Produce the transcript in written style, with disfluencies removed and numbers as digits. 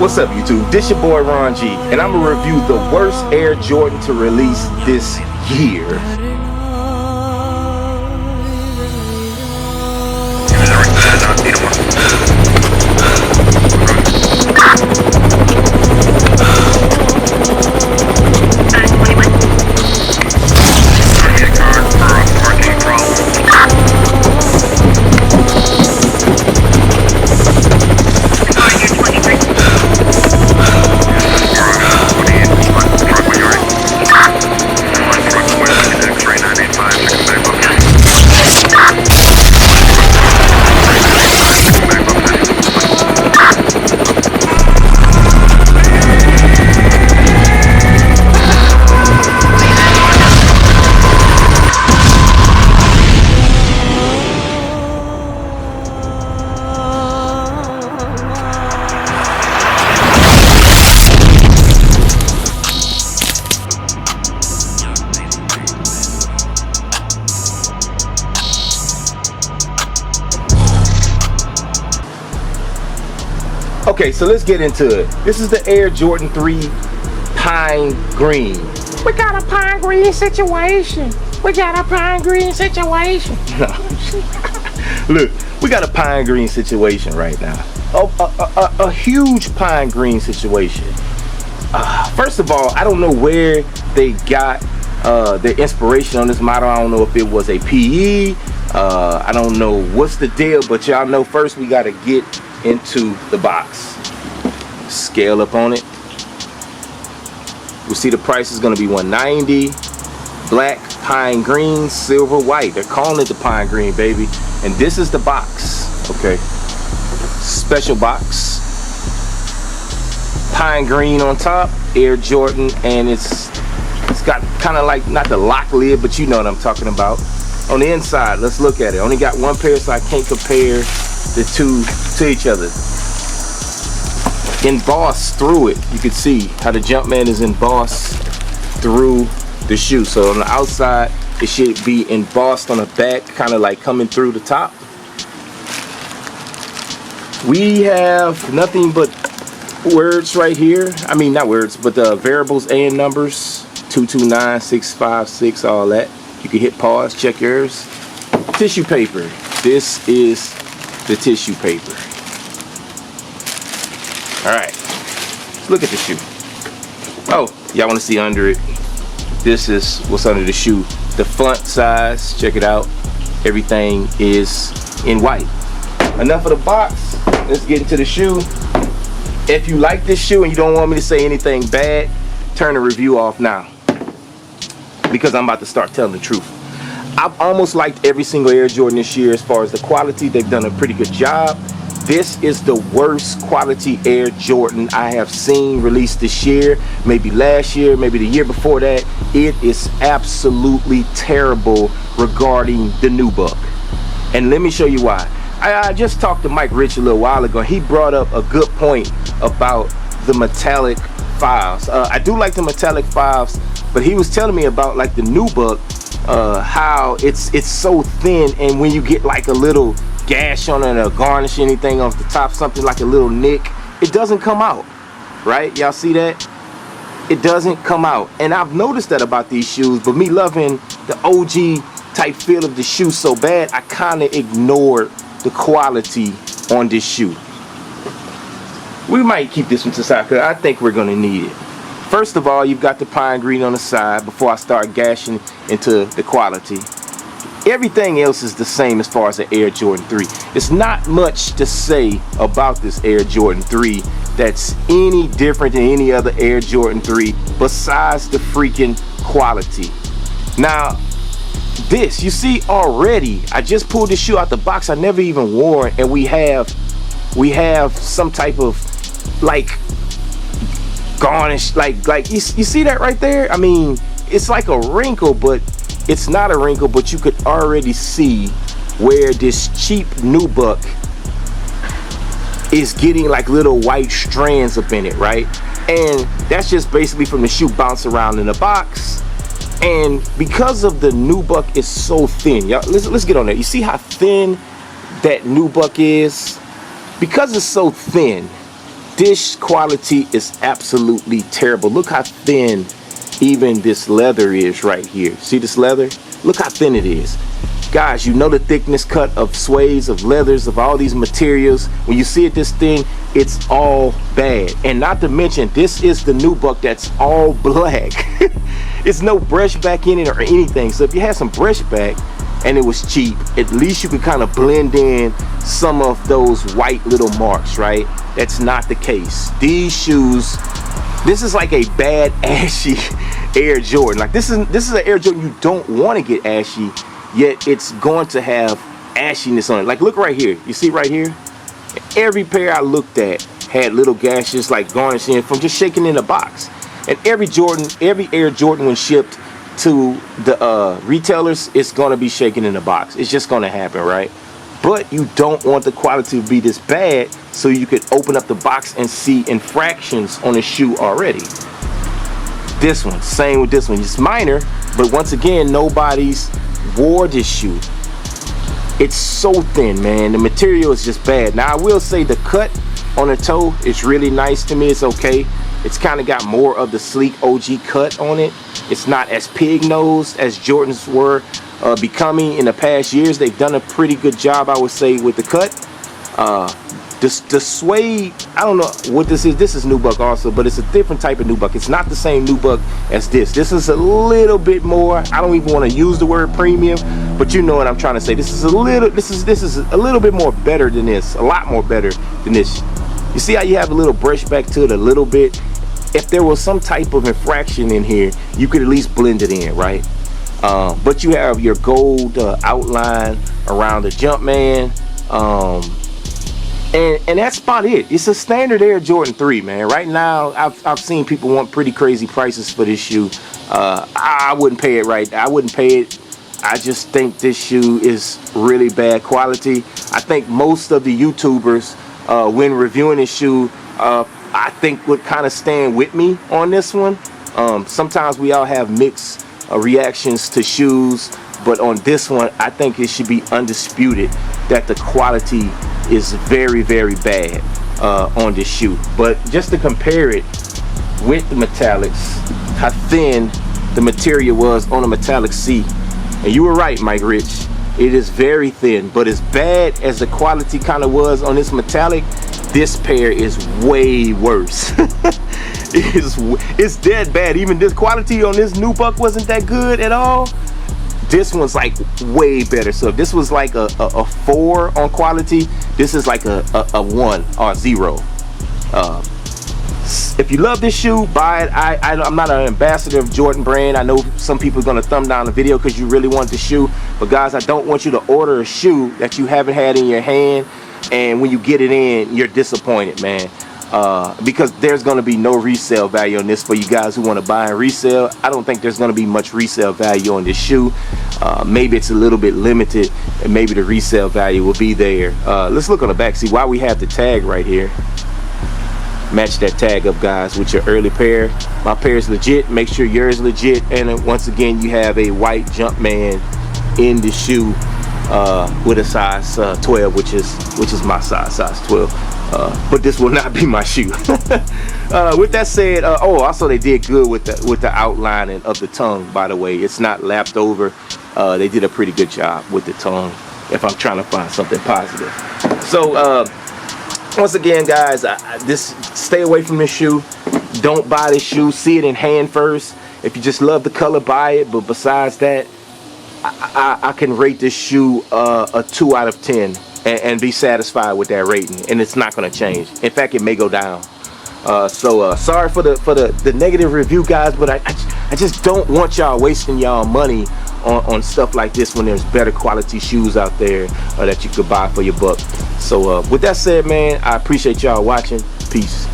What's up, YouTube? This your boy Ron G, and I'm gonna review the worst Air Jordan to release this year. Okay, so let's get into it. This is the Air Jordan 3 Pine Green. We got a pine green situation. We got a pine green situation. Look, we got a pine green situation right now. A huge pine green situation. First of all, I don't know where they got their inspiration on this model. I don't know if it was a PE. I don't know what's the deal, but y'all know first we got to get into the box. Scale up on it. We'll see the price is going to be $190. Black, pine green, silver, white. They're calling it the pine green, baby. And this is the box. Okay. Special box. Pine green on top. Air Jordan, and it's got kind of like, not the lock lid, but you know what I'm talking about. On the inside, let's look at it. Only got one pair, so I can't compare the two to each other. Embossed through it, you can see how the Jumpman is embossed through the shoe. So on the outside, it should be embossed on the back, kind of like coming through the top. We have nothing but words right here. I mean, not words, but the variables and numbers. 229, 656, all that. You can hit pause, check yours. Tissue paper. This is the tissue paper. All right, let's look at the shoe. Oh, y'all want to see under it? This is what's under the shoe. The font size, check it out. Everything is in white. Enough of the box. Let's get into the shoe. If you like this shoe and you don't want me to say anything bad, turn the review off now, because I'm about to start telling the truth. I've almost liked every single Air Jordan this year as far as the quality. They've done a pretty good job. This is the worst quality Air Jordan I have seen released this year, maybe last year, maybe the year before that. It is absolutely terrible regarding the nubuck. And let me show you why. I just talked to Mike Rich a little while ago. He brought up a good point about the metallic files. I do like the metallic files, but he was telling me about like the nubuck, how it's so thin, and when you get like a little gash on it or garnish anything off the top, something like a little nick, it doesn't come out, right? Y'all see that? It doesn't come out. And I've noticed that about these shoes, but me loving the OG type feel of the shoe so bad, I kind of ignored the quality on this shoe. We might keep this one to the side because I think we're gonna need it. First of all, you've got the pine green on the side before I start gashing into the quality. Everything else is the same as far as the Air Jordan 3. It's not much to say about this Air Jordan 3 that's any different than any other Air Jordan 3 besides the freaking quality. Now, this, you see already, I just pulled the shoe out the box. I never even wore it, and we have some type of like garnish, like you see that right there? I mean, it's like a wrinkle, but it's not a wrinkle, but you could already see where this cheap nubuck is getting like little white strands up in it, right? And that's just basically from the shoe bounce around in the box. And because of the nubuck is so thin, y'all, let's get on that. You see how thin that nubuck is? Because it's so thin, This quality is absolutely terrible. Look how thin even this leather is right here. See this leather? Look how thin it is. Guys, you know the thickness cut of suedes, of leathers, of all these materials. When you see it this thin, it's all bad. And not to mention, this is the nubuck that's all black. It's no brush back in it or anything. So if you had some brush back and it was cheap, at least you could kind of blend in some of those white little marks, right? That's not the case. These shoes, this is like a bad ashy Air Jordan. Like this is an Air Jordan you don't want to get ashy, yet it's going to have ashiness on it. Like look right here. You see right here? Every pair I looked at had little gashes like garnishing from just shaking in the box. And every Air Jordan when shipped to the retailers, it's going to be shaking in the box. It's just going to happen, right? But you don't want the quality to be this bad, so you could open up the box and see infractions on the shoe already. This one, same with this one. It's minor, but once again, nobody's wore this shoe. It's so thin, man. The material is just bad. Now, I will say the cut on the toe is really nice to me. It's okay. It's kind of got more of the sleek OG cut on it. It's not as pig-nosed as Jordans were becoming in the past years. They've done a pretty good job, I would say, with the cut. The suede, I don't know what this is. This is nubuck also, but it's a different type of nubuck. It's not the same nubuck as this. This is a little bit more, I don't even want to use the word premium, but you know what I'm trying to say. This is a little bit more better than this, a lot more better than this. You see how you have a little brush back to it a little bit? If there was some type of infraction in here, you could at least blend it in, right? But you have your gold outline around the Jumpman, and that's about it. It's a standard Air Jordan 3, man. Right now, I've seen people want pretty crazy prices for this shoe. I wouldn't pay it right. I wouldn't pay it. I just think this shoe is really bad quality. I think most of the YouTubers, when reviewing this shoe, I think would kind of stand with me on this one. Sometimes we all have mixed reactions to shoes, but on this one, I think it should be undisputed that the quality is very, very bad on this shoe. But just to compare it with the metallics, how thin the material was on the metallic C, and you were right, Mike Rich, it is very thin. But as bad as the quality kind of was on this metallic, this pair is way worse. It's dead bad. Even this quality on this nubuck wasn't that good at all. This one's like way better. So if this was like a 4 on quality, this is like a 1 or 0. If you love this shoe, buy it. I'm not an ambassador of Jordan brand. I know some people are going to thumb down the video because you really want the shoe. But guys, I don't want you to order a shoe that you haven't had in your hand, and when you get it in, you're disappointed, man. Because there's going to be no resale value on this for you guys who want to buy and resell. I don't think there's going to be much resale value on this shoe. Maybe it's a little bit limited, and maybe the resale value will be there. Let's look on the back, see why we have the tag right here. Match that tag up, guys, with your early pair. My pair is legit. Make sure yours is legit. And then once again, you have a white Jumpman in the shoe with a size 12, which is my size 12. But this will not be my shoe. With that said, oh, also they did good with the outlining of the tongue, by the way. It's not lapped over. They did a pretty good job with the tongue, if I'm trying to find something positive. So once again, guys, stay away from this shoe. Don't buy this shoe. See it in hand first. If you just love the color, buy it. But besides that, I can rate this shoe a 2 out of 10 and be satisfied with that rating, and it's not going to change. In fact, it may go down. Sorry for the negative review, guys, but I just don't want y'all wasting y'all money on stuff like this when there's better quality shoes out there that you could buy for your buck. So with that said, man, I appreciate y'all watching. Peace.